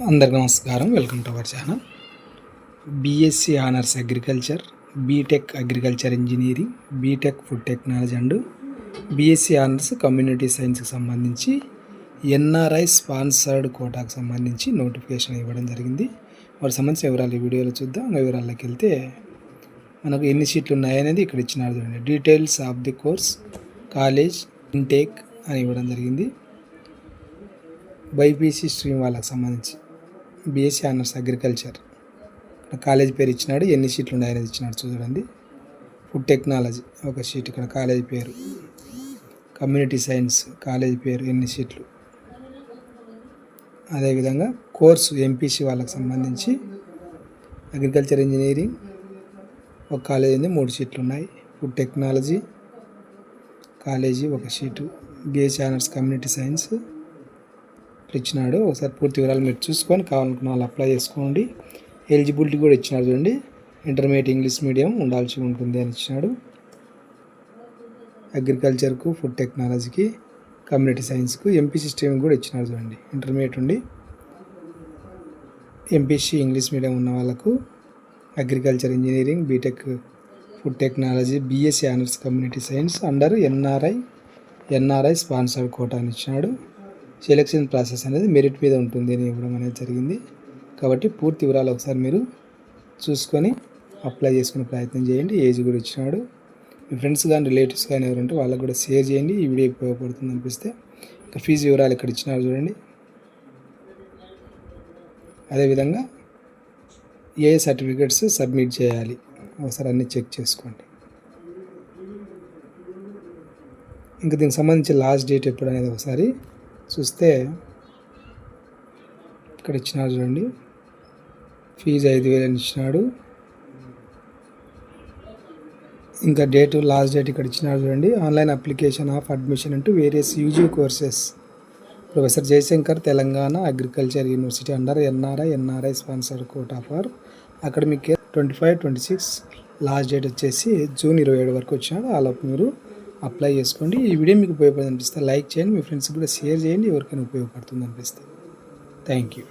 అందరికీ నమస్కారం. Welcome to our channel. BSc honours agriculture, BTech agriculture engineering, BTech food technology and BSc honours community సైన్స్కి సంబంధించి NRI sponsored కోటాకు సంబంధించి notification ఇవ్వడం జరిగింది. వాటికి సంబంధించిన వివరాలు ఈ వీడియోలో చూద్దాం. వివరాల్లోకి వెళ్తే మనకు ఎన్ని సీట్లు ఉన్నాయనేది ఇక్కడ ఇచ్చినారు చూడండి. Details of the course, college, intake అని ఇవ్వడం జరిగింది. బైపీసీ స్ట్రీమ్ వాళ్ళకి సంబంధించి బీఎస్సీ ఆనర్స్ అగ్రికల్చర్ కాలేజ్ పేరు ఇచ్చినాడు, ఎన్ని సీట్లు ఉన్నాయనేది ఇచ్చినాడు చూడండి. ఫుడ్ టెక్నాలజీ ఒక సీట్, ఇక్కడ కాలేజ్ పేరు. కమ్యూనిటీ సైన్స్ కాలేజ్ పేరు, ఎన్ని సీట్లు. అదేవిధంగా కోర్సు ఎంపీసీ వాళ్ళకి సంబంధించి అగ్రికల్చర్ ఇంజనీరింగ్ ఒక కాలేజీ ఉంది, 3 సీట్లు ఉన్నాయి. ఫుడ్ టెక్నాలజీ కాలేజీ ఒక seat. BSc honours community science ఇచ్చినాడు. ఒకసారి పూర్తి వివరాలు మీరు చూసుకొని కావాలనుకున్న వాళ్ళు అప్లై చేసుకోండి. ఎలిజిబిలిటీ కూడా ఇచ్చినాడు చూడండి. ఇంటర్మీడియట్ ఇంగ్లీష్ మీడియం ఉండాల్సి ఉంటుంది అని ఇచ్చినాడు. అగ్రికల్చర్కు, ఫుడ్ టెక్నాలజీకి, కమ్యూనిటీ సైన్స్కు, ఎంపీసీ స్ట్రీమ్ కూడా ఇచ్చినాడు చూడండి. ఇంటర్మీడియట్ ఉండి ఎంపీసీ ఇంగ్లీష్ మీడియం ఉన్న వాళ్ళకు agriculture engineering, BTech food technology, BSc honours community science under NRI sponsored quota అని ఇచ్చినాడు. సెలెక్షన్ ప్రాసెస్ అనేది మెరిట్ మీద ఉంటుంది అని ఇవ్వడం అనేది జరిగింది. కాబట్టి పూర్తి వివరాలు ఒకసారి మీరు చూసుకొని అప్లై చేసుకునే ప్రయత్నం చేయండి. ఏజ్ కూడా ఇచ్చినాడు. మీ ఫ్రెండ్స్ కానీ రిలేటివ్స్ కానీ ఎవరుంటే వాళ్ళకు కూడా షేర్ చేయండి. ఈ వీడియో ఉపయోగపడుతుంది అనిపిస్తే. ఇంకా ఫీజు వివరాలు ఇక్కడ ఇచ్చినారు చూడండి. అదేవిధంగా ఏ సర్టిఫికేట్స్ సబ్మిట్ చేయాలి ఒకసారి అన్నీ చెక్ చేసుకోండి. ఇంకా దీనికి సంబంధించి లాస్ట్ డేట్ ఎప్పుడు అనేది ఒకసారి చూస్తే ఇక్కడ ఇచ్చినారు చూడండి. ఫీజు 5,000 అని ఇచ్చినాడు. ఇంకా లాస్ట్ డేట్ ఇక్కడ ఇచ్చినారు చూడండి. ఆన్లైన్ అప్లికేషన్ ఆఫ్ అడ్మిషన్ అంటూ various UG courses professor Jayashankar Telangana agriculture university under NRI sponsor quota for academic year 25-26. Last date వచ్చేసి జూన్ 27 వరకు వచ్చినాడు. అలా మీరు అప్లై చేసుకోండి. ఈ వీడియో మీకు ఉపయోగపడుతుంది అనిపిస్తే లైక్ చేయండి, మీ ఫ్రెండ్స్కి కూడా షేర్ చేయండి, ఎవరికైనా ఉపయోగపడుతుంది అనిపిస్తే. Thank you.